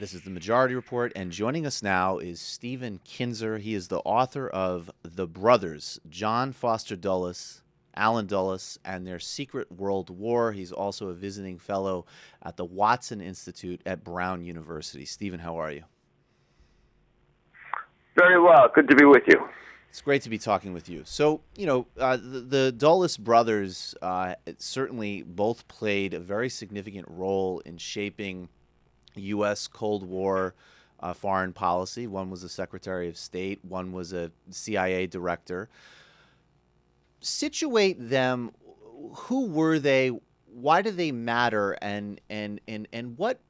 This is the Majority Report, and joining us now is Stephen Kinzer. He is the author of The Brothers, John Foster Dulles, Allen Dulles, and Their Secret World War. He's also a visiting fellow at the Watson Institute at Brown University. Stephen, how are you? Very well. Good to be with you. It's great to be talking with you. So, the Dulles brothers certainly both played a very significant role in shaping U.S. Cold War foreign policy. One was a Secretary of State, one was a CIA director. Situate them. Who were they? Why do they matter? And what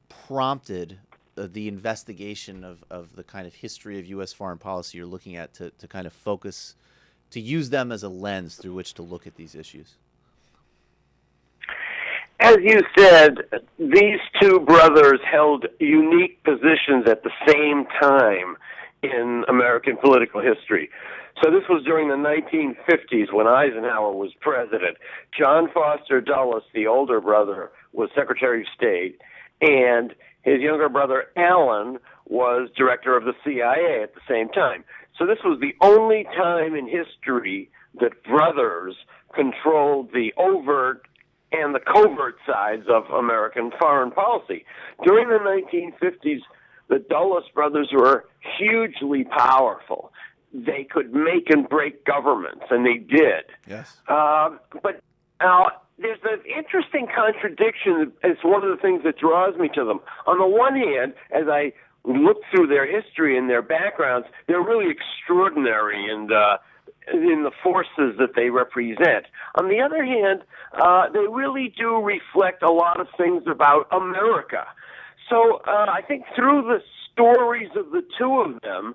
prompted the investigation of the kind of history of U.S. foreign policy you're looking at to kind of focus, to use them as a lens through which to look at these issues? As you said, these two brothers held unique positions at the same time in American political history. So this was during the 1950s when Eisenhower was president. John Foster Dulles, the older brother, was Secretary of State, and his younger brother Allen was director of the CIA at the same time. So this was the only time in history that brothers controlled the overt and the covert sides of American foreign policy. During the 1950s, the Dulles brothers were hugely powerful. They could make and break governments, and they did. Yes. But now there's an interesting contradiction. It's one of the things that draws me to them. On the one hand, as I look through their history and their backgrounds, they're really extraordinary and in the forces that they represent. On the other hand, they really do reflect a lot of things about America. So I think through the stories of the two of them,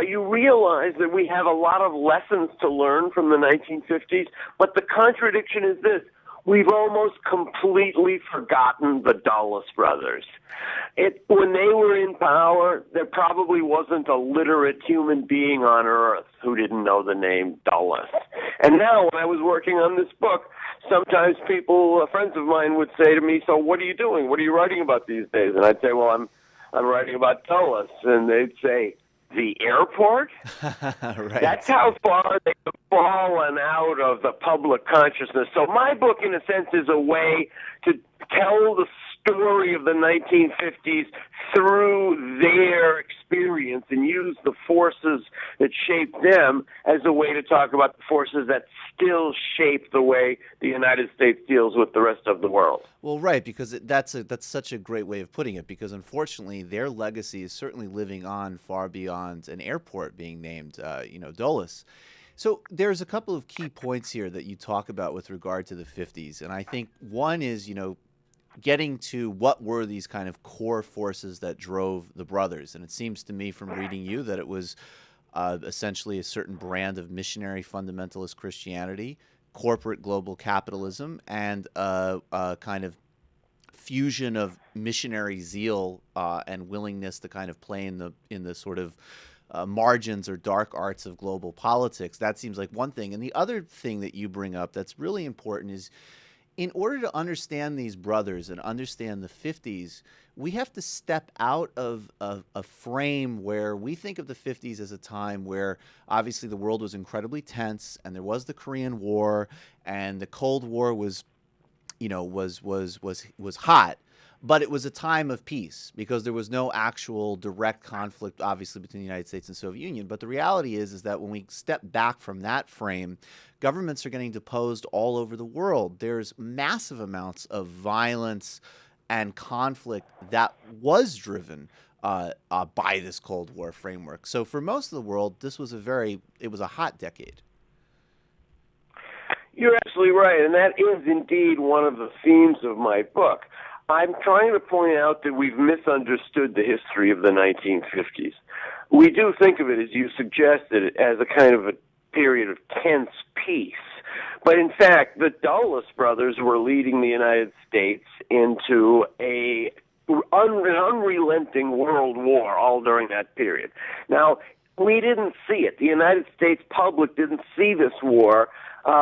you realize that we have a lot of lessons to learn from the 1950s, but the contradiction is this. We've almost completely forgotten the Dulles brothers. When they were in power, there probably wasn't a literate human being on earth who didn't know the name Dulles. And now, when I was working on this book, sometimes people, friends of mine, would say to me, "So what are you doing? What are you writing about these days?" And I'd say, "Well, I'm writing about Dulles." And they'd say, "The airport?" Right. That's how far they've fallen out of the public consciousness. So my book, in a sense, is a way to tell the story of the 1950s through their experience and use the forces that shaped them as a way to talk about the forces that still shape the way the United States deals with the rest of the world. Well, right, because that's such a great way of putting it, because unfortunately their legacy is certainly living on far beyond an airport being named, Dulles. So there's a couple of key points here that you talk about with regard to the 50s, and I think one is, getting to what were these kind of core forces that drove the brothers. And it seems to me from reading you that it was essentially a certain brand of missionary fundamentalist Christianity, corporate global capitalism, and a kind of fusion of missionary zeal and willingness to kind of play in the sort of margins or dark arts of global politics. That seems like one thing. And the other thing that you bring up that's really important is, in order to understand these brothers and understand the 50s, we have to step out of a frame where we think of the 50s as a time where obviously the world was incredibly tense, and there was the Korean War, and the Cold War was hot, but it was a time of peace because there was no actual direct conflict, obviously, between the United States and Soviet Union. But the reality is that when we step back from that frame, governments are getting deposed all over the world. There's massive amounts of violence and conflict that was driven by this Cold War framework. So for most of the world, it was a hot decade. You're absolutely right, and that is indeed one of the themes of my book. I'm trying to point out that we've misunderstood the history of the 1950s. We do think of it, as you suggested, as a kind of a period of tense peace. But in fact, the Dulles brothers were leading the United States into an unrelenting world war all during that period. Now, we didn't see it. The United States public didn't see this war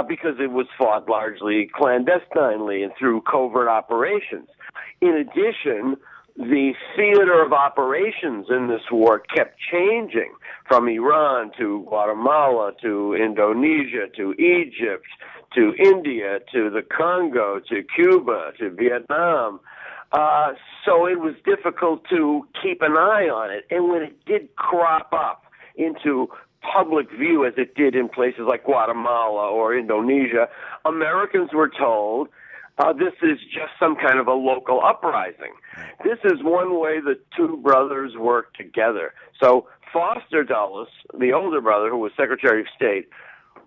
because it was fought largely clandestinely and through covert operations. In addition, the theater of operations in this war kept changing from Iran to Guatemala to Indonesia to Egypt to India to the Congo to Cuba to Vietnam. So it was difficult to keep an eye on it. And when it did crop up into public view, as it did in places like Guatemala or Indonesia, Americans were told, this is just some kind of a local uprising. This is one way the two brothers worked together. So Foster Dulles, the older brother who was Secretary of State,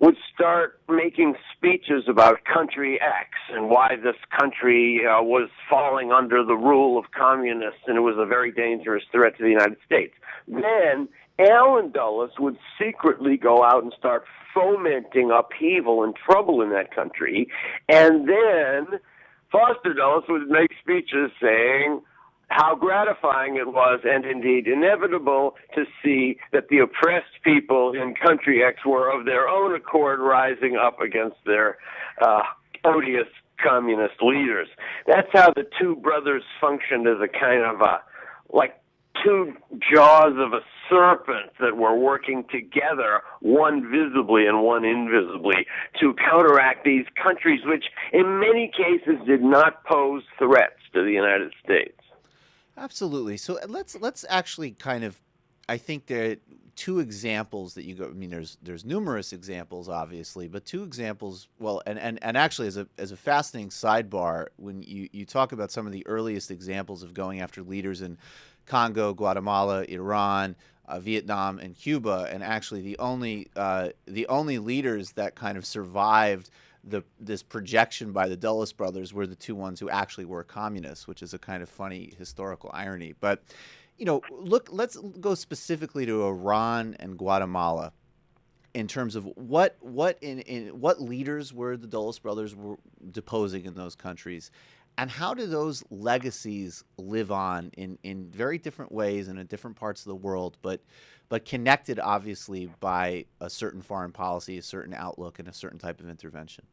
would start making speeches about country X and why this country was falling under the rule of communists and it was a very dangerous threat to the United States. Then Allen Dulles would secretly go out and start fomenting upheaval and trouble in that country. And then Foster Dulles would make speeches saying how gratifying it was, and indeed inevitable, to see that the oppressed people in country X were of their own accord rising up against their odious communist leaders. That's how the two brothers functioned as a kind of like two jaws of a serpent that were working together, one visibly and one invisibly, to counteract these countries which in many cases did not pose threats to the United States. Absolutely. So let's actually kind of, I think there are two examples that you go. I mean, there's numerous examples, obviously, but two examples. Well, and actually, as a fascinating sidebar, when you talk about some of the earliest examples of going after leaders in Congo, Guatemala, Iran, Vietnam, and Cuba, and actually the only leaders that kind of survived this projection by the Dulles brothers were the two ones who actually were communists, which is a kind of funny historical irony. But, let's go specifically to Iran and Guatemala in terms of what leaders were the Dulles brothers were deposing in those countries, and how do those legacies live on in very different ways and in different parts of the world, but connected obviously by a certain foreign policy, a certain outlook, and a certain type of intervention?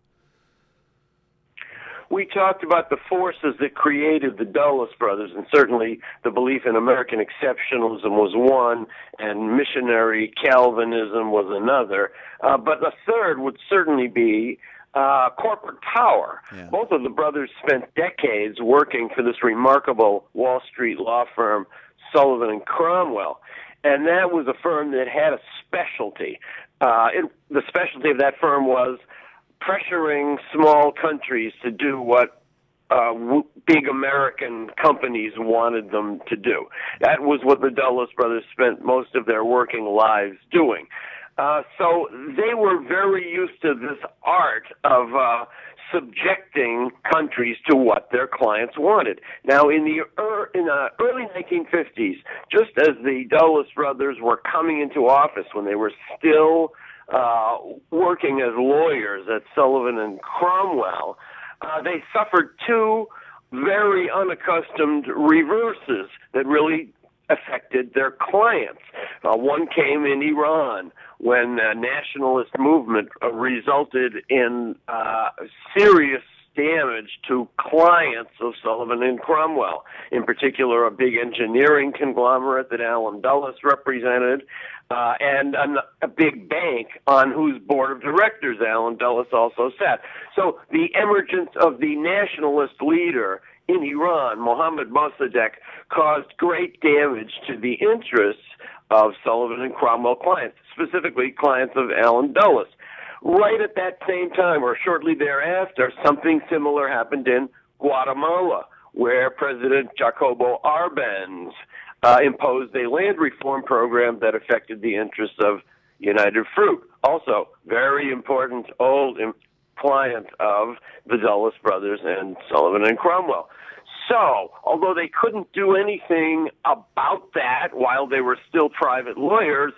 We talked about the forces that created the Dulles brothers, and certainly the belief in American exceptionalism was one, and missionary Calvinism was another. But a third would certainly be corporate power. Yeah. Both of the brothers spent decades working for this remarkable Wall Street law firm, Sullivan and Cromwell, and that was a firm that had a specialty. The specialty of that firm was pressuring small countries to do what big American companies wanted them to do. That was what the Dulles brothers spent most of their working lives doing. So they were very used to this art of subjecting countries to what their clients wanted. Now, in the early 1950s, just as the Dulles brothers were coming into office, when they were still working as lawyers at Sullivan and Cromwell, they suffered two very unaccustomed reverses that really affected their clients. One came in Iran, when a nationalist movement resulted in serious damage to clients of Sullivan and Cromwell, in particular a big engineering conglomerate that Allen Dulles represented, and a big bank on whose board of directors Allen Dulles also sat. So the emergence of the nationalist leader in Iran, Mohammad Mossadegh, caused great damage to the interests of Sullivan and Cromwell clients, specifically clients of Allen Dulles. Right at that same time, or shortly thereafter, something similar happened in Guatemala, where President Jacobo Arbenz imposed a land reform program that affected the interests of United Fruit, also very important old client of the Dulles brothers and Sullivan and Cromwell. So, although they couldn't do anything about that while they were still private lawyers,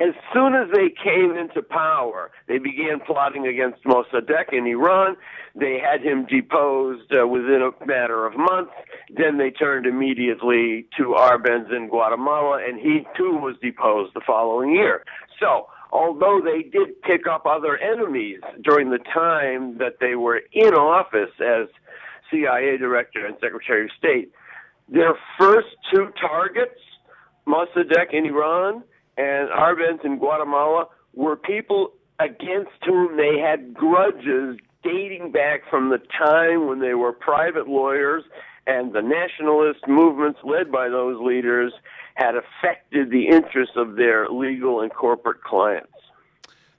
as soon as they came into power, they began plotting against Mossadegh in Iran. They had him deposed within a matter of months. Then they turned immediately to Arbenz in Guatemala, and he too was deposed the following year. So, although they did pick up other enemies during the time that they were in office as CIA Director and Secretary of State, Their first two targets, Mossadegh in Iran and Arbenz in Guatemala, were people against whom they had grudges dating back from the time when they were private lawyers, and the nationalist movements led by those leaders had affected the interests of their legal and corporate clients.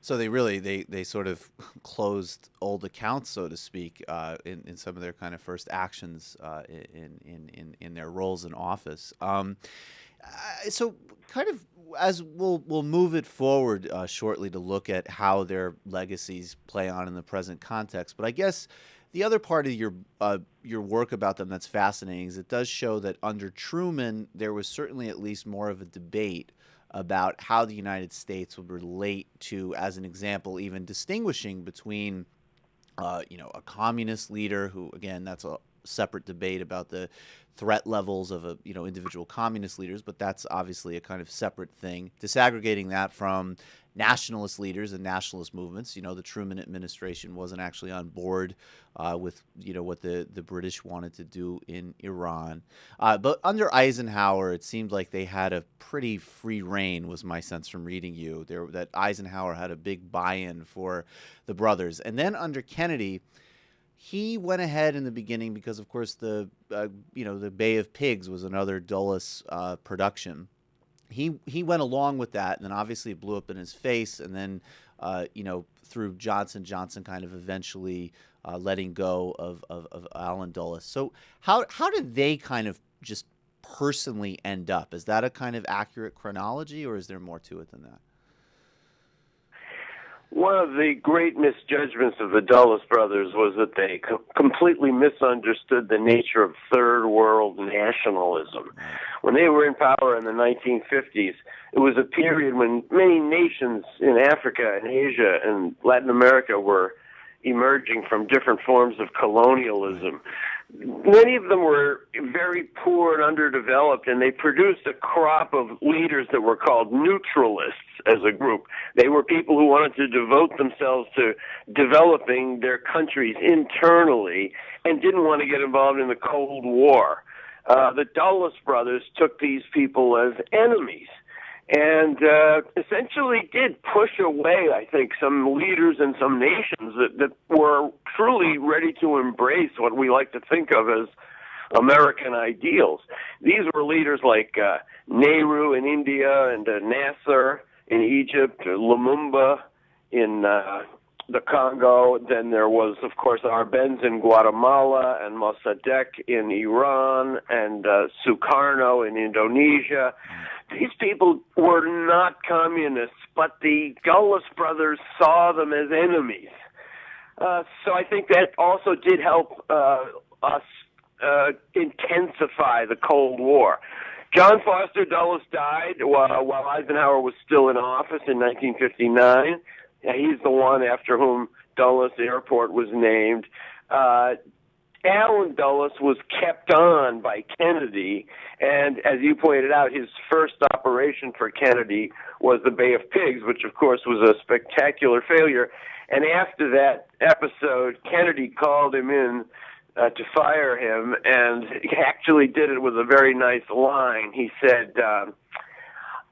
So they really they sort of closed old accounts, so to speak, in some of their kind of first actions in their roles in office. So kind of as we'll move it forward shortly to look at how their legacies play on in the present context. But I guess the other part of your work about them that's fascinating is it does show that under Truman there was certainly at least more of a debate about how the United States would relate to, as an example, even distinguishing between, a communist leader who, again, that's a separate debate about the threat levels of individual communist leaders, but that's obviously a kind of separate thing. Disaggregating that from nationalist leaders and nationalist movements. The Truman administration wasn't actually on board with what the British wanted to do in Iran. But under Eisenhower, it seemed like they had a pretty free rein, was my sense from reading you. That Eisenhower had a big buy-in for the brothers. And then under Kennedy, he went ahead in the beginning because, of course, the Bay of Pigs was another Dulles production. He went along with that, and then obviously it blew up in his face, and then through Johnson kind of eventually letting go of Allen Dulles. So how did they kind of just personally end up? Is that a kind of accurate chronology, or is there more to it than that? One of the great misjudgments of the Dulles brothers was that they completely misunderstood the nature of third world nationalism. When they were in power in the 1950s, it was a period when many nations in Africa and Asia and Latin America were emerging from different forms of colonialism. Many of them were very poor and underdeveloped, and they produced a crop of leaders that were called neutralists as a group. They were people who wanted to devote themselves to developing their countries internally and didn't want to get involved in the Cold War. The Dulles brothers took these people as enemies and essentially did push away, I think, some leaders and some nations that were truly ready to embrace what we like to think of as American ideals. These were leaders like Nehru in India and Nasser in Egypt, Lumumba in the Congo. Then there was, of course, Arbenz in Guatemala and Mossadegh in Iran and Sukarno in Indonesia. These people were not communists, but the Dulles brothers saw them as enemies. So I think that also did help us intensify the Cold War. John Foster Dulles died while Eisenhower was still in office in 1959. He's the one after whom Dulles Airport was named. Allen Dulles was kept on by Kennedy, and as you pointed out, his first operation for Kennedy was the Bay of Pigs, which of course was a spectacular failure. And after that episode, Kennedy called him in to fire him, and he actually did it with a very nice line. He said,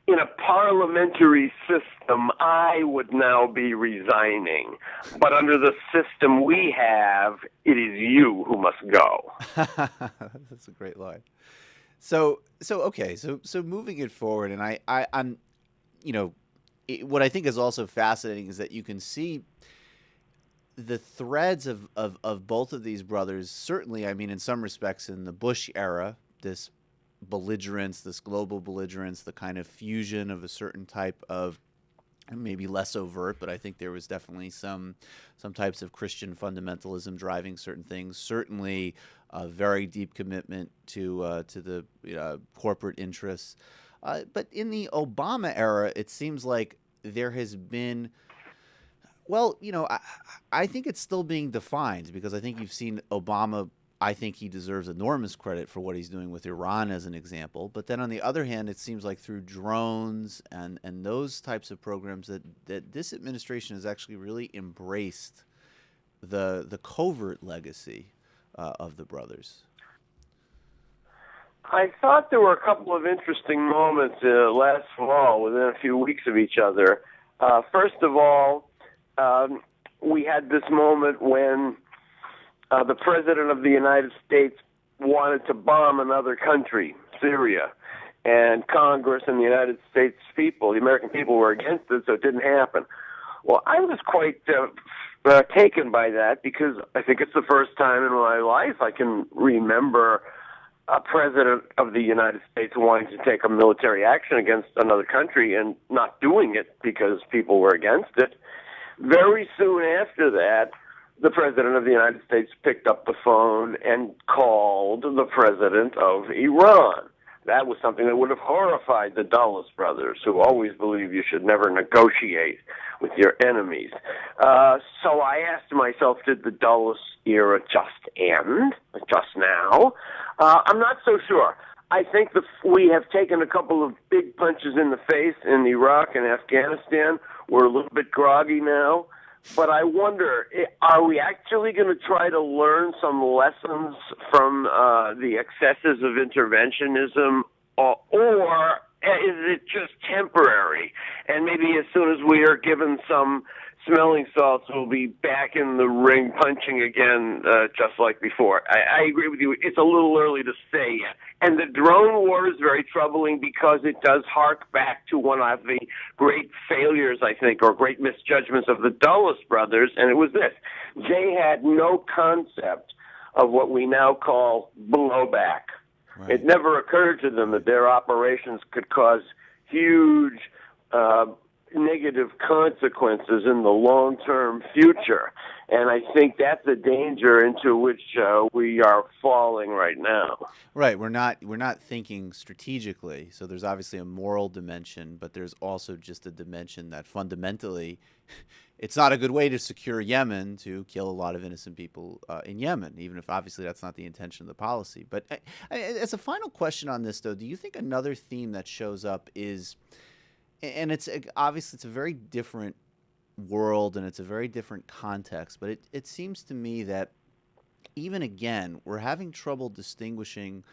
in a parliamentary system, I would now be resigning. But under the system we have, it is you who must go. That's a great line. So moving it forward, and I'm, what I think is also fascinating is that you can see the threads of both of these brothers. Certainly, I mean, in some respects, in the Bush era, this belligerence, this global belligerence, the kind of fusion of a certain type of, maybe less overt, but I think there was definitely some types of Christian fundamentalism driving certain things. Certainly, a very deep commitment to the corporate interests. But in the Obama era, it seems like there has been. Well, I think it's still being defined because I think you've seen Obama. I think he deserves enormous credit for what he's doing with Iran as an example. But then on the other hand, it seems like through drones and those types of programs that this administration has actually really embraced the covert legacy of the brothers. I thought there were a couple of interesting moments last fall, within a few weeks of each other. First of all, we had this moment when the President of the United States wanted to bomb another country, Syria, and Congress and the United States people, the American people, were against it, so it didn't happen. Well, I was quite taken by that because I think it's the first time in my life I can remember a president of the United States wanting to take a military action against another country and not doing it because people were against it. Very soon after that, the president of the United States picked up the phone and called the president of Iran. That was something that would have horrified the Dulles brothers, who always believe you should never negotiate with your enemies. So I asked myself, did the Dulles era just end, just now? I'm not so sure. I think we have taken a couple of big punches in the face in Iraq and Afghanistan. We're a little bit groggy now. But I wonder, are we actually going to try to learn some lessons from the excesses of interventionism, or is it just temporary? And maybe as soon as we are given some smelling salts, we'll be back in the ring punching again, just like before. I agree with you. It's a little early to say yet. And the drone war is very troubling because it does hark back to one of the great failures, I think, or great misjudgments of the Dulles brothers, and it was this. They had no concept of what we now call blowback. Right. It never occurred to them that their operations could cause huge negative consequences in the long-term future. And I think that's a danger into which we are falling right now. Right. We're not thinking strategically. So there's obviously a moral dimension, but there's also just a dimension that fundamentally it's not a good way to secure Yemen to kill a lot of innocent people in Yemen, even if obviously that's not the intention of the policy. But as a final question on this, though, do you think another theme that shows up is, and it's obviously it's a very different world and it's a very different context, but it seems to me that even again, we're having trouble distinguishing,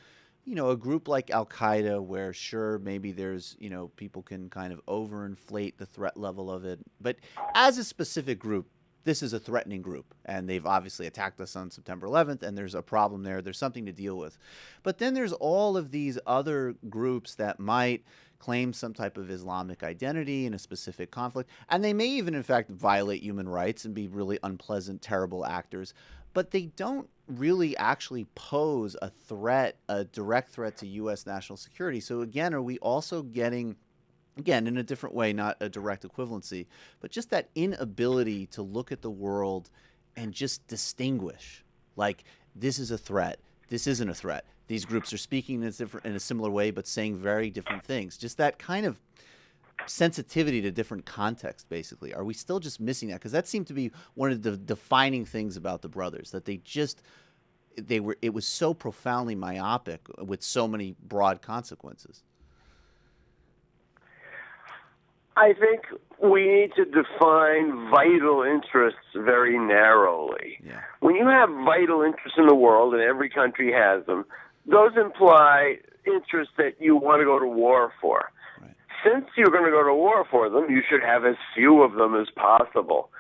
a group like Al-Qaeda where sure, maybe there's, people can kind of overinflate the threat level of it. But as a specific group, this is a threatening group, and they've obviously attacked us on September 11th, and there's a problem there. There's something to deal with. But then there's all of these other groups that might claim some type of Islamic identity in a specific conflict, and they may even, in fact, violate human rights and be really unpleasant, terrible actors, but they don't really actually pose a threat, a direct threat to U.S. national security. So again, are we also getting, again, in a different way, not a direct equivalency, but just that inability to look at the world and just distinguish, like, this is a threat, this isn't a threat. These groups are speaking in a similar way, but saying very different things. Just that kind of sensitivity to different contexts, basically. Are we still just missing that? Because that seemed to be one of the defining things about the brothers, that it was so profoundly myopic with so many broad consequences. I think we need to define vital interests very narrowly. Yeah. When you have vital interests in the world, and every country has them, those imply interests that you want to go to war for. Right. Since you're going to go to war for them, you should have as few of them as possible.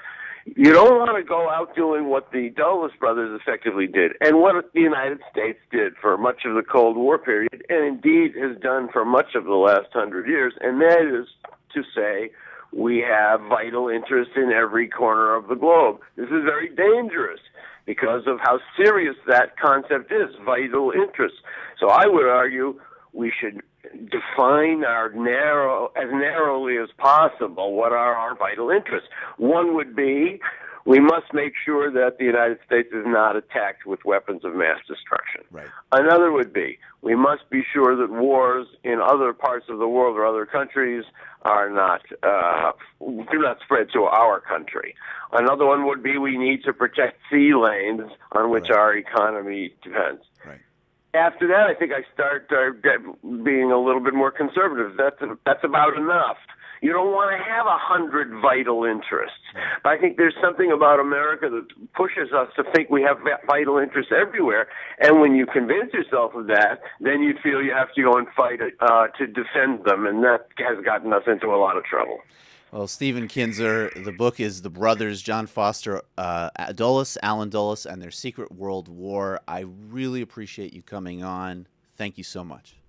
You don't want to go out doing what the Dulles brothers effectively did, and what the United States did for much of the Cold War period, and indeed has done for much of the last 100 years, and that is to say we have vital interests in every corner of the globe. This is very dangerous because of how serious that concept is, vital interests. So I would argue we should define as narrowly as possible what are our vital interests. One would be we must make sure that the United States is not attacked with weapons of mass destruction. Right. Another would be we must be sure that wars in other parts of the world or other countries are not do not spread to our country. Another one would be we need to protect sea lanes on which our economy depends. Right. After that, I think I start being a little bit more conservative. That's about enough. You don't want to have 100 vital interests. But I think there's something about America that pushes us to think we have vital interests everywhere. And when you convince yourself of that, then you feel you have to go and fight to defend them. And that has gotten us into a lot of trouble. Well, Stephen Kinzer, the book is The Brothers, John Foster Dulles, Alan Dulles, and Their Secret World War. I really appreciate you coming on. Thank you so much.